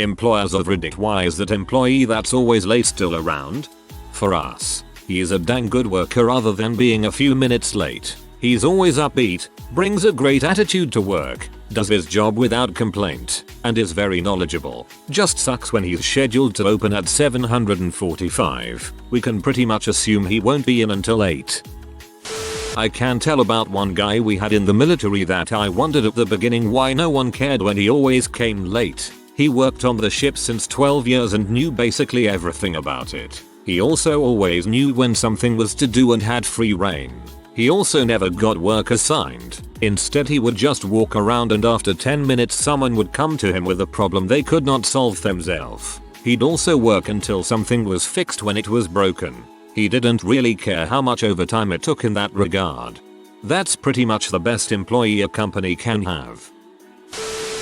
Employers of Reddit, why is that employee that's always late still around? For us, he is a dang good worker other than being a few minutes late. He's always upbeat, brings a great attitude to work, does his job without complaint, and is very knowledgeable. Just sucks when he's scheduled to open at 7:45. We can pretty much assume he won't be in until 8. I can tell about one guy we had in the military that I wondered at the beginning why no one cared when he always came late. He worked on the ship since 12 years and knew basically everything about it. He also always knew when something was to do and had free reign. He also never got work assigned. Instead he would just walk around and after 10 minutes someone would come to him with a problem they could not solve themselves. He'd also work until something was fixed when it was broken. He didn't really care how much overtime it took in that regard. That's pretty much the best employee a company can have.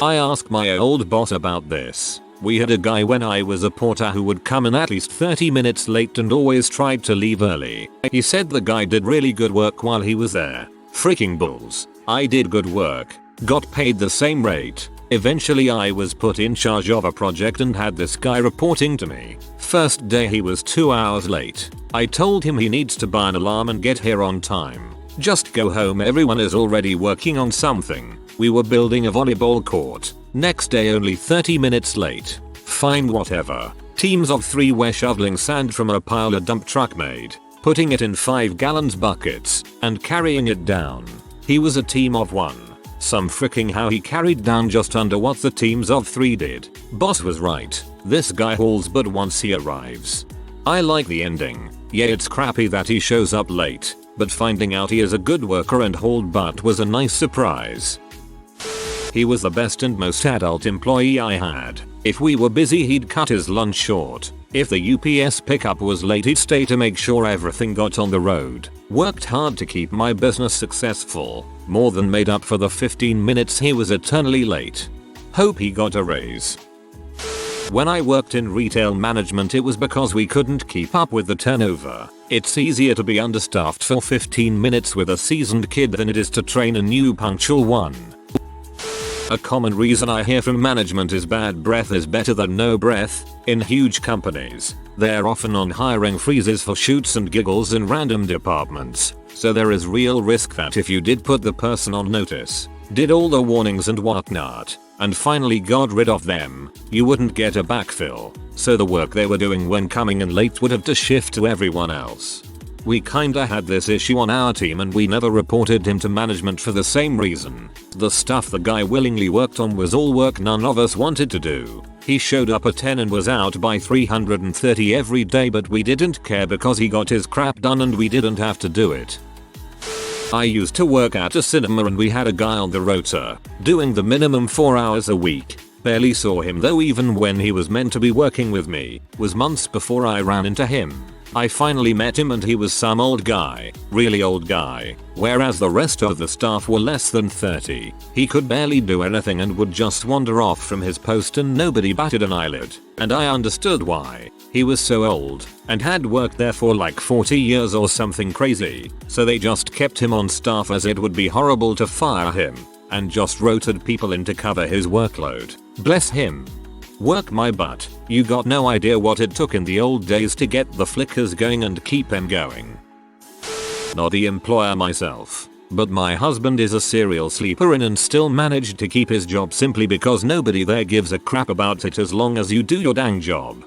I asked my old boss about this. We had a guy when I was a porter who would come in at least 30 minutes late and always tried to leave early. He said the guy did really good work while he was there. Freaking bulls. I did good work, got paid the same rate. Eventually I was put in charge of a project and had this guy reporting to me. First day he was 2 hours late. I told him he needs to buy an alarm and get here on time. Just go home, everyone is already working on something. We were building a volleyball court. Next day only 30 minutes late. Fine, whatever. Teams of 3 were shoveling sand from a pile a dump truck made, putting it in 5-gallon buckets, and carrying it down. He was a team of 1. Some freaking how he carried down just under what the teams of 3 did. Boss was right. This guy hauls but once he arrives. I like the ending. Yeah, it's crappy that he shows up late, but finding out he is a good worker and hauled butt was a nice surprise. He was the best and most adult employee I had. If we were busy he'd cut his lunch short. If the UPS pickup was late he'd stay to make sure everything got on the road. Worked hard to keep my business successful. More than made up for the 15 minutes he was eternally late. Hope he got a raise. When I worked in retail management it was because we couldn't keep up with the turnover. It's easier to be understaffed for 15 minutes with a seasoned kid than it is to train a new punctual one. A common reason I hear from management is bad breath is better than no breath. In huge companies, they're often on hiring freezes for shoots and giggles in random departments, so there is real risk that if you did put the person on notice, did all the warnings and whatnot, and finally got rid of them, you wouldn't get a backfill, so the work they were doing when coming in late would have to shift to everyone else. We kinda had this issue on our team and we never reported him to management for the same reason. The stuff the guy willingly worked on was all work none of us wanted to do. He showed up at 10 and was out by 3:30 every day, but we didn't care because he got his crap done and we didn't have to do it. I used to work at a cinema and we had a guy on the rota, doing the minimum 4 hours a week. Barely saw him though, even when he was meant to be working with me. Was months before I ran into him. I finally met him and he was some old guy, really old guy, whereas the rest of the staff were less than 30. He could barely do anything and would just wander off from his post and nobody batted an eyelid. And I understood why. He was so old and had worked there for like 40 years or something crazy, so they just kept him on staff as it would be horrible to fire him, and just rotated people in to cover his workload. Bless him. Work my butt. You got no idea what it took in the old days to get the flickers going and keep them going. Not the employer myself, but my husband is a serial sleeper in and still managed to keep his job simply because nobody there gives a crap about it as long as you do your dang job.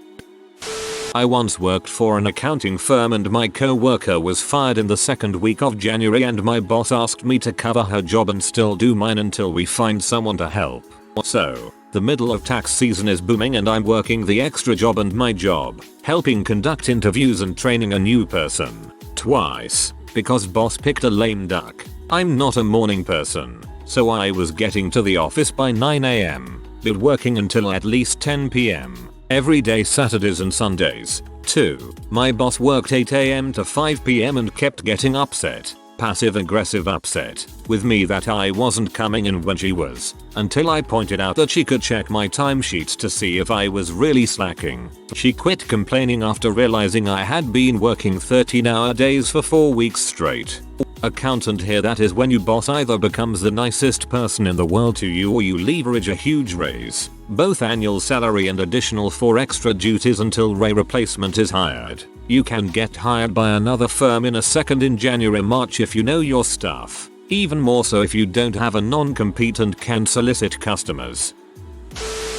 I once worked for an accounting firm and my co-worker was fired in the second week of January and my boss asked me to cover her job and still do mine until we find someone to help. So, the middle of tax season is booming and I'm working the extra job and my job, helping conduct interviews and training a new person. Twice, because boss picked a lame duck. I'm not a morning person, so I was getting to the office by 9 AM, but working until at least 10 PM. Every day Saturdays and Sundays. 2. My boss worked 8 AM to 5 PM and kept getting upset. Passive-aggressive upset with me that I wasn't coming in when she was, until I pointed out that she could check my timesheets to see if I was really slacking. She quit complaining after realizing I had been working 13-hour days for 4 weeks straight. Accountant here, that is when your boss either becomes the nicest person in the world to you or you leverage a huge raise, both annual salary and additional 4 extra duties until Ray replacement is hired. You can get hired by another firm in a second in January March if you know your stuff. Even more so if you don't have a non-compete and can solicit customers.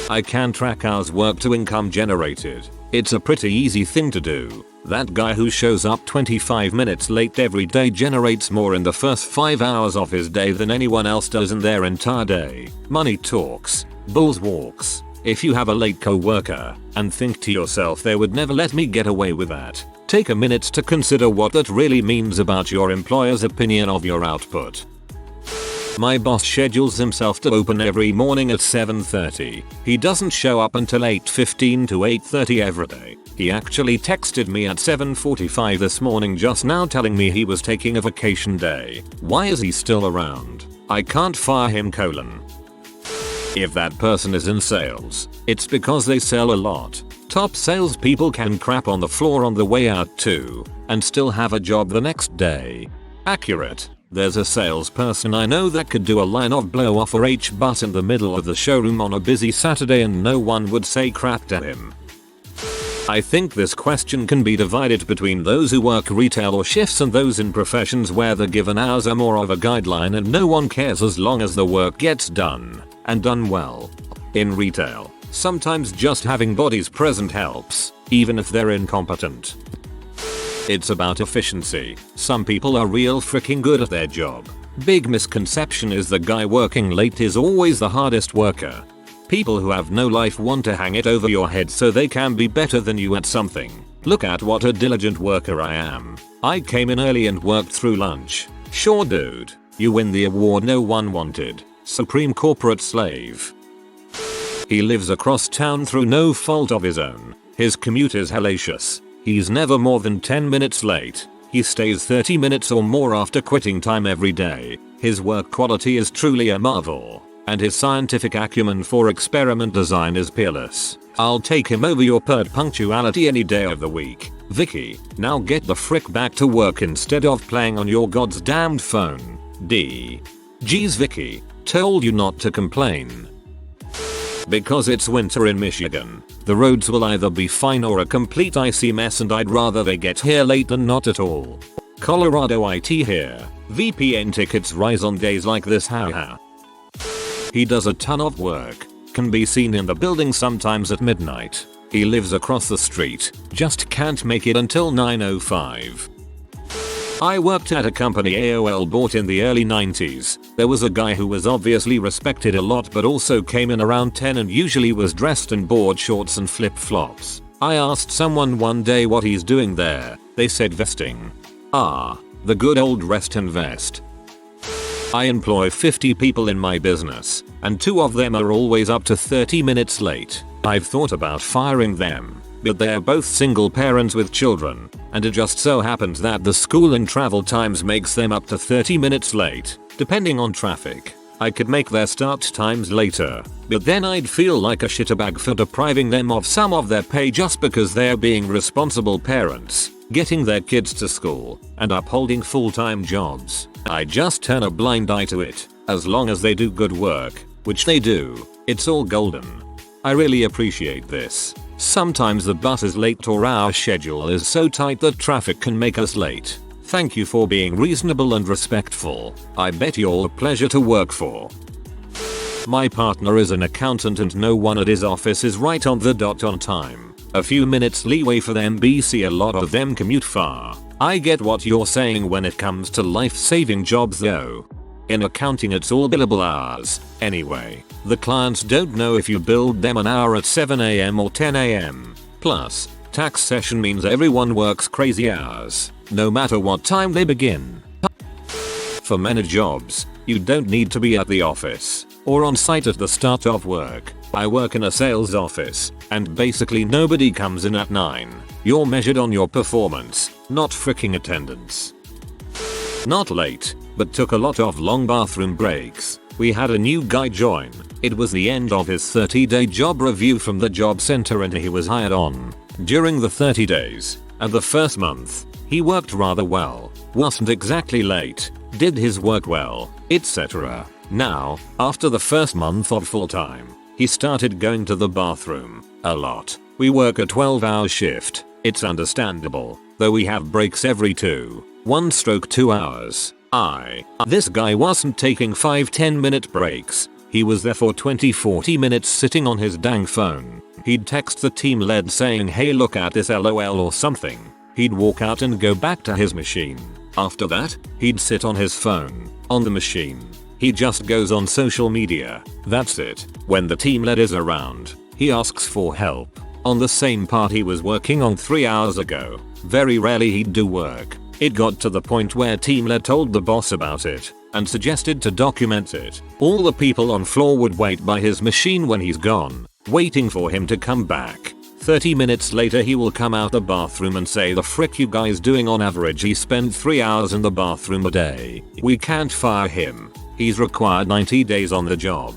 I can track hours worked to income generated. It's a pretty easy thing to do. That guy who shows up 25 minutes late every day generates more in the first 5 hours of his day than anyone else does in their entire day. Money talks, bulls walks. If you have a late co-worker and think to yourself they would never let me get away with that, take a minute to consider what that really means about your employer's opinion of your output. My boss schedules himself to open every morning at 7:30. He doesn't show up until 8:15 to 8:30 every day. He actually texted me at 7:45 this morning just now telling me he was taking a vacation day. Why is he still around? I can't fire him. If that person is in sales, it's because they sell a lot. Top salespeople can crap on the floor on the way out too, and still have a job the next day. Accurate. There's a salesperson I know that could do a line of blow off or H-butt in the middle of the showroom on a busy Saturday and no one would say crap to him. I think this question can be divided between those who work retail or shifts and those in professions where the given hours are more of a guideline and no one cares as long as the work gets done, and done well. In retail, sometimes just having bodies present helps, even if they're incompetent. It's about efficiency. Some people are real freaking good at their job. Big misconception is the guy working late is always the hardest worker. People who have no life want to hang it over your head so they can be better than you at something. Look at what a diligent worker I am. I came in early and worked through lunch. Sure dude, you win the award no one wanted. Supreme corporate slave. He lives across town through no fault of his own. His commute is hellacious. He's never more than 10 minutes late. He stays 30 minutes or more after quitting time every day. His work quality is truly a marvel. And his scientific acumen for experiment design is peerless. I'll take him over your pert punctuality any day of the week. Vicky, now get the frick back to work instead of playing on your god's damned phone. D. Geez Vicky, told you not to complain. Because it's winter in Michigan, the roads will either be fine or a complete icy mess and I'd rather they get here late than not at all. Colorado IT here. VPN tickets rise on days like this, haha. He does a ton of work. Can be seen in the building sometimes at midnight. He lives across the street, just can't make it until 9:05. I worked at a company AOL bought in the early 90s. There was a guy who was obviously respected a lot but also came in around 10 and usually was dressed in board shorts and flip-flops. I asked someone one day what he's doing there. They said vesting. Ah, the good old rest and vest. I employ 50 people in my business, and 2 of them are always up to 30 minutes late. I've thought about firing them, but they're both single parents with children, and it just so happens that the school and travel times makes them up to 30 minutes late, depending on traffic. I could make their start times later, but then I'd feel like a shitbag for depriving them of some of their pay just because they're being responsible parents, getting their kids to school, and upholding full-time jobs. I just turn a blind eye to it. As long as they do good work, which they do, it's all golden. I really appreciate this. Sometimes the bus is late or our schedule is so tight that traffic can make us late. Thank you for being reasonable and respectful. I bet you're a pleasure to work for. My partner is an accountant and no one at his office is right on the dot on time. A few minutes leeway for them BC, a lot of them commute far. I get what you're saying when it comes to life-saving jobs though. In accounting it's all billable hours. Anyway, the clients don't know if you billed them an hour at 7 AM or 10 AM. Plus, tax session means everyone works crazy hours, no matter what time they begin. For many jobs, you don't need to be at the office or on site at the start of work. I work in a sales office, and basically nobody comes in at 9. You're measured on your performance, not freaking attendance. Not late, but took a lot of long bathroom breaks. We had a new guy join. It was the end of his 30-day job review from the job center and he was hired on. During the 30 days, and the first month, he worked rather well. Wasn't exactly late, did his work well, etc. Now, after the first month of full time, he started going to the bathroom a lot. We work a 12-hour shift. It's understandable, though we have breaks every 2 hours. This guy wasn't taking 5-10 minute breaks. He was there for 20-40 minutes sitting on his dang phone. He'd text the team lead saying, "Hey, look at this LOL" or something. He'd walk out and go back to his machine. After that, he'd sit on his phone, on the machine. He just goes on social media. That's it. When the team lead is around, he asks for help on the same part he was working on 3 hours ago. Very rarely he'd do work. It got to the point where team lead told the boss about it and suggested to document it. All the people on floor would wait by his machine when he's gone, waiting for him to come back. 30 minutes later he will come out the bathroom and say, "The frick you guys doing? On average he spent 3 hours in the bathroom a day. We can't fire him. He's required 90 days on the job."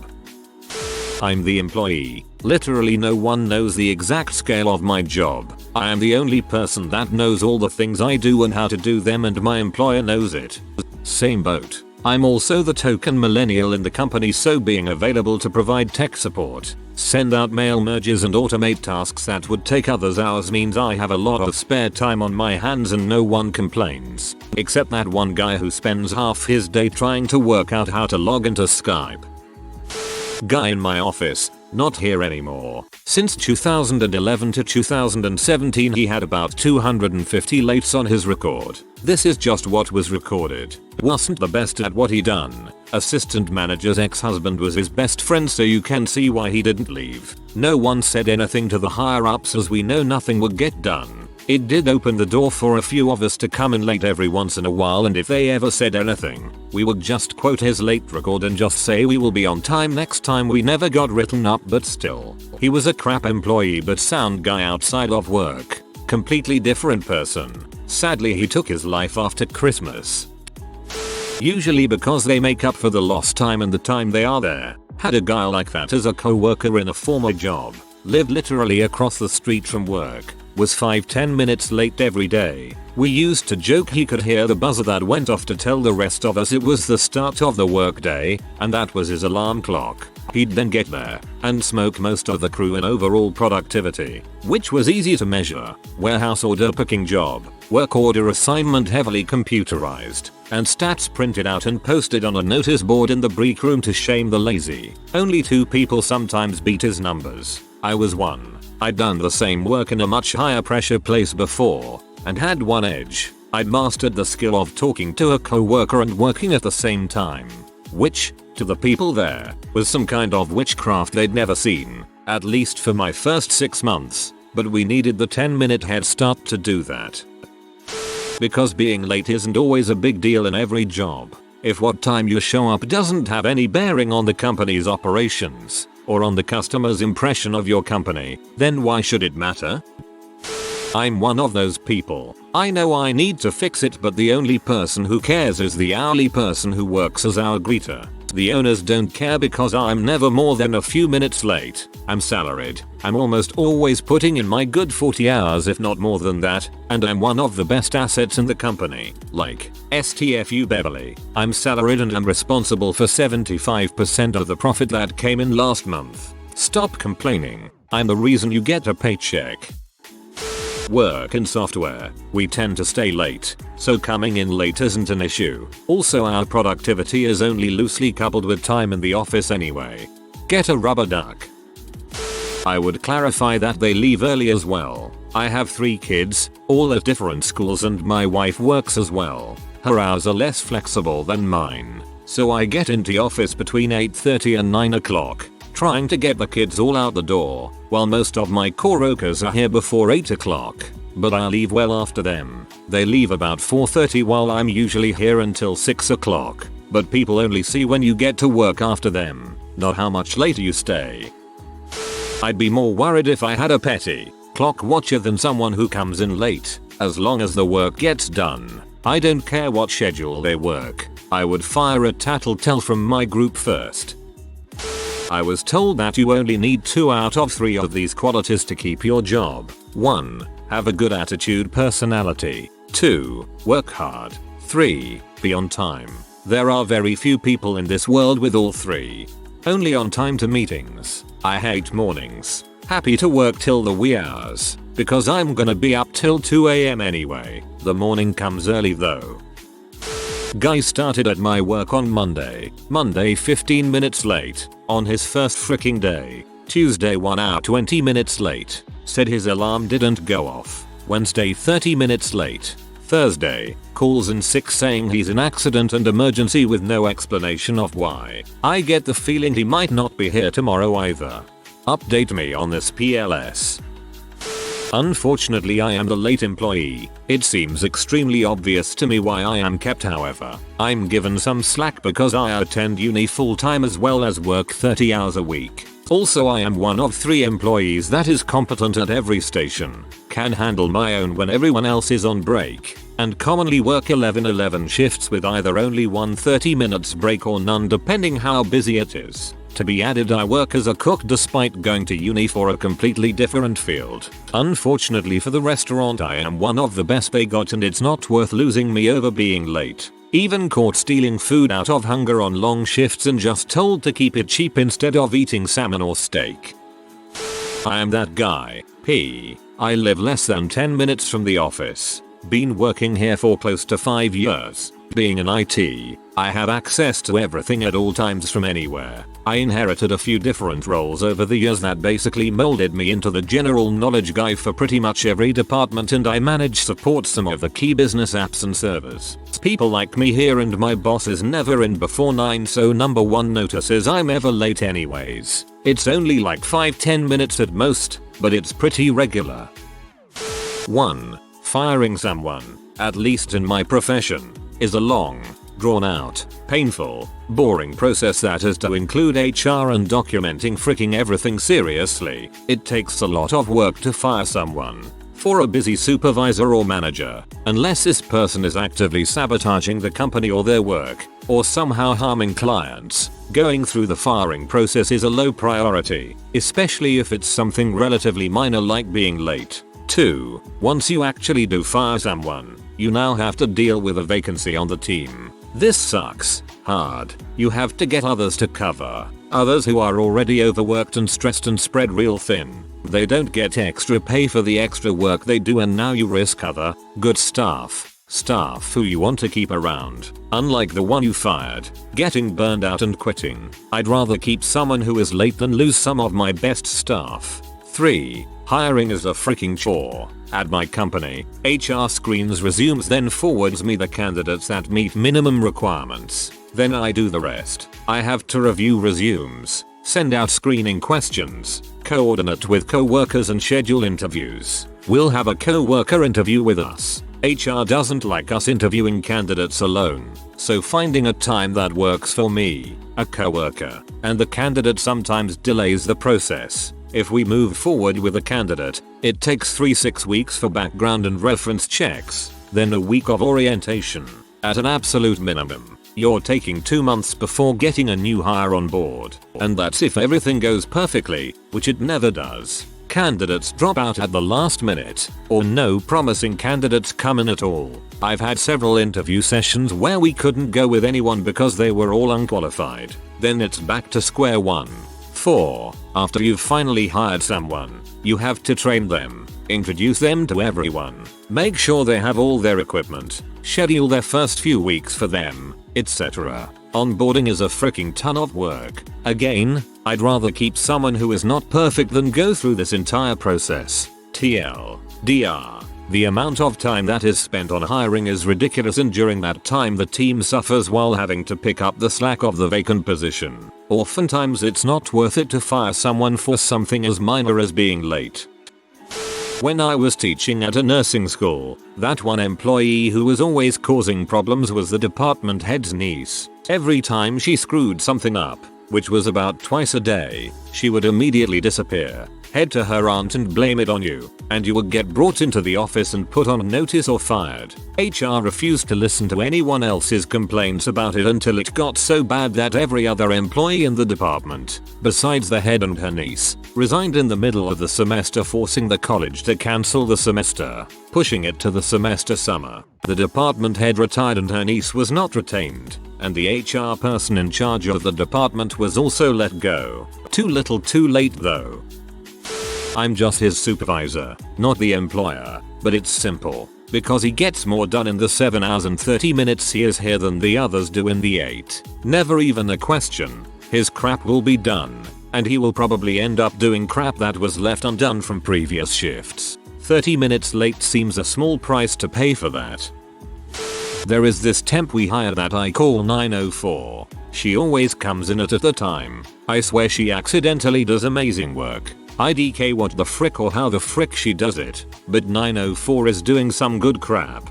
I'm the employee. Literally no one knows the exact scale of my job. I am the only person that knows all the things I do and how to do them, and my employer knows it. Same boat. I'm also the token millennial in the company, so being available to provide tech support, send out mail merges and automate tasks that would take others hours means I have a lot of spare time on my hands, and no one complains. Except that one guy who spends half his day trying to work out how to log into Skype. Guy in my office, not here anymore. Since 2011 to 2017 he had about 250 lates on his record. This is just what was recorded. Wasn't the best at what he done. Assistant manager's ex-husband was his best friend, so you can see why he didn't leave. No one said anything to the higher ups, as we know nothing would get done. It did open the door for a few of us to come in late every once in a while, and if they ever said anything, we would just quote his late record and just say we will be on time next time. We never got written up, but still. He was a crap employee but sound guy outside of work. Completely different person. Sadly he took his life after Christmas. Usually because they make up for the lost time and the time they are there. Had a guy like that as a co-worker in a former job. Lived literally across the street from work. Was 5-10 minutes late every day. We used to joke he could hear the buzzer that went off to tell the rest of us it was the start of the workday, and that was his alarm clock. He'd then get there and smoke most of the crew in overall productivity, which was easy to measure. Warehouse order picking job, work order assignment heavily computerized, and stats printed out and posted on a notice board in the break room to shame the lazy. Only 2 people sometimes beat his numbers. I was one. I'd done the same work in a much higher pressure place before and had one edge. I'd mastered the skill of talking to a co-worker and working at the same time, which, to the people there, was some kind of witchcraft they'd never seen, at least for my first 6 months, but we needed the 10-minute head start to do that. Because being late isn't always a big deal in every job. If what time you show up doesn't have any bearing on the company's operations, or on the customer's impression of your company, then why should it matter? I'm one of those people. I know I need to fix it, but the only person who cares is the hourly person who works as our greeter. The owners don't care because I'm never more than a few minutes late. I'm salaried. I'm almost always putting in my good 40 hours if not more than that, and I'm one of the best assets in the company. Like, STFU Beverly. I'm salaried and I'm responsible for 75% of the profit that came in last month. Stop complaining. I'm the reason you get a paycheck. Work in software. We tend to stay late, so coming in late isn't an issue. Also, our productivity is only loosely coupled with time in the office anyway. Get a rubber duck. I would clarify that they leave early as well. I have 3 kids, all at different schools, and my wife works as well. Her hours are less flexible than mine, so I get into the office between 8:30 and 9 o'clock. Trying to get the kids all out the door, while most of my co-workers are here before 8 o'clock, but I leave well after them. They leave about 4:30 while I'm usually here until 6 o'clock, but people only see when you get to work after them, not how much later you stay. I'd be more worried if I had a petty clock watcher than someone who comes in late, as long as the work gets done. I don't care what schedule they work. I would fire a tattletale from my group first. I was told that you only need 2 out of 3 of these qualities to keep your job. 1. Have a good attitude personality. 2. Work hard. 3. Be on time. There are very few people in this world with all three. Only on time to meetings. I hate mornings. Happy to work till the wee hours, because I'm gonna be up till 2 AM anyway. The morning comes early though. Guy started at my work on Monday 15 minutes late, on his first freaking day. Tuesday 1 hour 20 minutes late, said his alarm didn't go off. Wednesday 30 minutes late. Thursday, calls in sick saying he's in accident and emergency with no explanation of why. I get the feeling he might not be here tomorrow either. Update me on this PLS. Unfortunately I am the late employee. It seems extremely obvious to me why I am kept, however. I'm given some slack because I attend uni full time as well as work 30 hours a week. Also I am one of 3 employees that is competent at every station, can handle my own when everyone else is on break, and commonly work 11-11 shifts with either only one 30 minutes break or none depending how busy it is. To be added, I work as a cook despite going to uni for a completely different field. Unfortunately for the restaurant I am one of the best they got and it's not worth losing me over being late. Even caught stealing food out of hunger on long shifts and just told to keep it cheap instead of eating salmon or steak. I am that guy. I live less than 10 minutes from the office. Been working here for close to 5 years. Being in IT, I have access to everything at all times from anywhere. I inherited a few different roles over the years that basically molded me into the general knowledge guy for pretty much every department, and I manage support some of the key business apps and servers. People like me here and my boss is never in before 9, so number 1 notices I'm ever late anyways. It's only like 5-10 minutes at most, but it's pretty regular. 1. Firing someone, at least in my profession, is a long, drawn out, painful, boring process that has to include HR and documenting freaking everything seriously. It takes a lot of work to fire someone. For a busy supervisor or manager, unless this person is actively sabotaging the company or their work, or somehow harming clients, going through the firing process is a low priority, especially if it's something relatively minor like being late. 2. Once you actually do fire someone, you now have to deal with a vacancy on the team. This sucks hard. You have to get others to cover. Others who are already overworked and stressed and spread real thin. They don't get extra pay for the extra work they do, and now you risk other good staff who you want to keep around, unlike the one you fired, getting burned out and quitting. I'd rather keep someone who is late than lose some of my best staff. 3. Hiring is a freaking chore. At my company, HR screens resumes then forwards me the candidates that meet minimum requirements. Then I do the rest. I have to review resumes, send out screening questions, coordinate with co-workers and schedule interviews. We'll have a co-worker interview with us. HR doesn't like us interviewing candidates alone, so finding a time that works for me, a co-worker, and the candidate sometimes delays the process. If we move forward with a candidate, it takes 3-6 weeks for background and reference checks, then a week of orientation. At an absolute minimum, you're taking 2 months before getting a new hire on board, and that's if everything goes perfectly, which it never does. Candidates drop out at the last minute, or no promising candidates come in at all. I've had several interview sessions where we couldn't go with anyone because they were all unqualified. Then it's back to square one. 4. After you've finally hired someone, you have to train them, introduce them to everyone, make sure they have all their equipment, schedule their first few weeks for them, etc. Onboarding is a freaking ton of work. Again, I'd rather keep someone who is not perfect than go through this entire process. TLDR. The amount of time that is spent on hiring is ridiculous, and during that time the team suffers while having to pick up the slack of the vacant position. Oftentimes it's not worth it to fire someone for something as minor as being late. When I was teaching at a nursing school, that one employee who was always causing problems was the department head's niece. Every time she screwed something up, which was about twice a day, she would immediately disappear. head to her aunt and blame it on you, and you will get brought into the office and put on notice or fired. HR refused to listen to anyone else's complaints about it until it got so bad that every other employee in the department, besides the head and her niece, resigned in the middle of the semester, forcing the college to cancel the semester, pushing it to the semester summer. The department head retired and her niece was not retained, and the HR person in charge of the department was also let go. Too little too late though. I'm just his supervisor, not the employer, but it's simple, because he gets more done in the 7 hours and 30 minutes he is here than the others do in the 8. Never even a question. His crap will be done, and he will probably end up doing crap that was left undone from previous shifts. 30 minutes late seems a small price to pay for that. There is this temp we hire that I call 904. She always comes in at the time. I swear she accidentally does amazing work. IDK what the frick or how the frick she does it, but 904 is doing some good crap.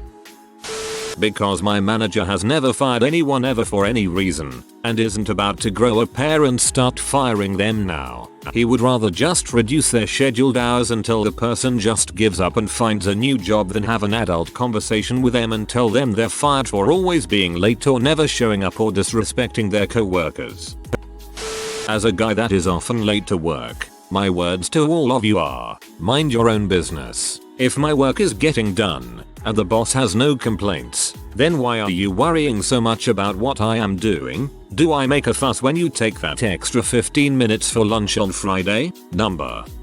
Because my manager has never fired anyone ever for any reason, and isn't about to grow a pair and start firing them now. He would rather just reduce their scheduled hours until the person just gives up and finds a new job than have an adult conversation with them and tell them they're fired for always being late or never showing up or disrespecting their co-workers. As a guy that is often late to work, my words to all of you are, mind your own business. If my work is getting done, and the boss has no complaints, then why are you worrying so much about what I am doing? Do I make a fuss when you take that extra 15 minutes for lunch on Friday?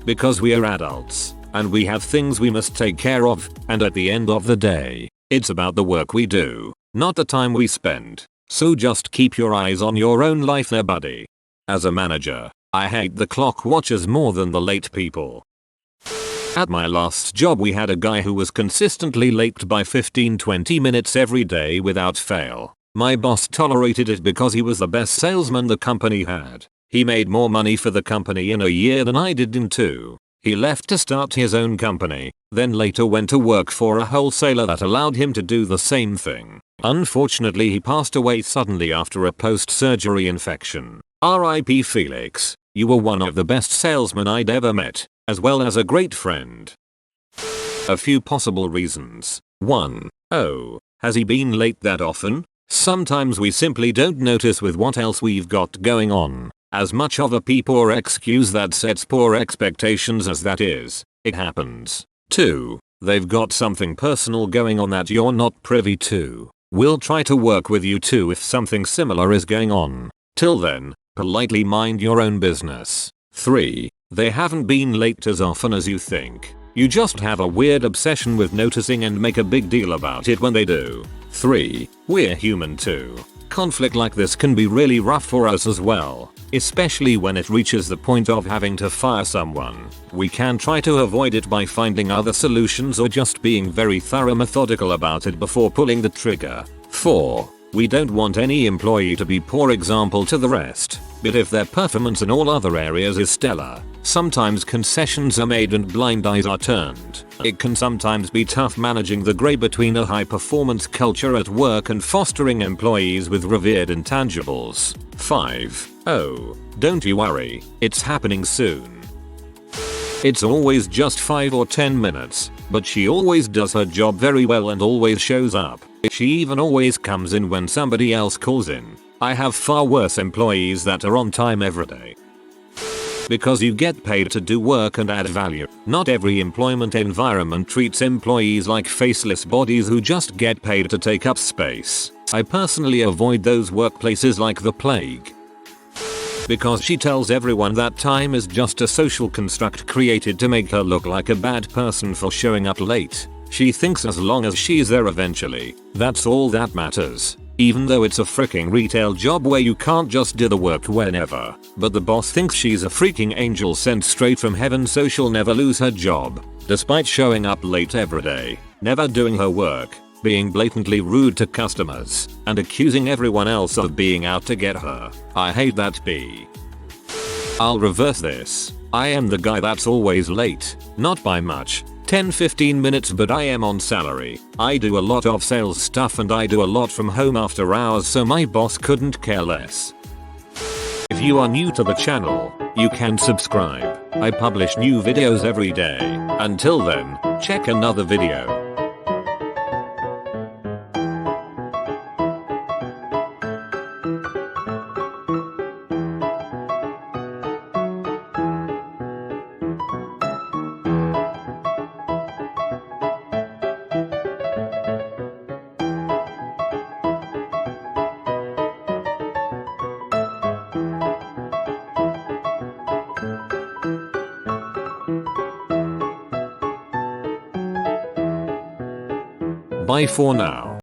Because we are adults, and we have things we must take care of, and at the end of the day, it's about the work we do, not the time we spend. So just keep your eyes on your own life there, buddy. As a manager, I hate the clock watchers more than the late people. At my last job we had a guy who was consistently late by 15-20 minutes every day without fail. My boss tolerated it because he was the best salesman the company had. He made more money for the company in a year than I did in 2. He left to start his own company, then later went to work for a wholesaler that allowed him to do the same thing. Unfortunately he passed away suddenly after a post-surgery infection. R.I.P. Felix. You were one of the best salesmen I'd ever met, as well as a great friend. A few possible reasons. 1. Oh, has he been late that often? Sometimes we simply don't notice with what else we've got going on. As much of a peep or excuse that sets poor expectations as that is, it happens. 2. They've got something personal going on that you're not privy to. We'll try to work with you too if something similar is going on. Till then, politely mind your own business. 3. They haven't been late as often as you think. You just have a weird obsession with noticing and make a big deal about it when they do. 3. We're human too. Conflict like this can be really rough for us as well, especially when it reaches the point of having to fire someone. We can try to avoid it by finding other solutions or just being very thorough methodical about it before pulling the trigger. 4. We don't want any employee to be poor example to the rest, but if their performance in all other areas is stellar, sometimes concessions are made and blind eyes are turned. It can sometimes be tough managing the gray between a high performance culture at work and fostering employees with revered intangibles. 5. Oh, don't you worry, it's happening soon. It's always just 5 or 10 minutes, but she always does her job very well and always shows up. She even always comes in when somebody else calls in. I have far worse employees that are on time every day. Because you get paid to do work and add value. Not every employment environment treats employees like faceless bodies who just get paid to take up space. I personally avoid those workplaces like the plague. Because she tells everyone that time is just a social construct created to make her look like a bad person for showing up late. She thinks as long as she's there eventually, that's all that matters. Even though it's a freaking retail job where you can't just do the work whenever. But the boss thinks she's a freaking angel sent straight from heaven, so she'll never lose her job. Despite showing up late every day, never doing her work, being blatantly rude to customers, and accusing everyone else of being out to get her. I hate that bee. I'll reverse this. I am the guy that's always late. Not by much. 10-15 minutes, but I am on salary. I do a lot of sales stuff and I do a lot from home after hours, so my boss couldn't care less. If you are new to the channel, you can subscribe. I publish new videos every day. Until then, check another video. Bye for now.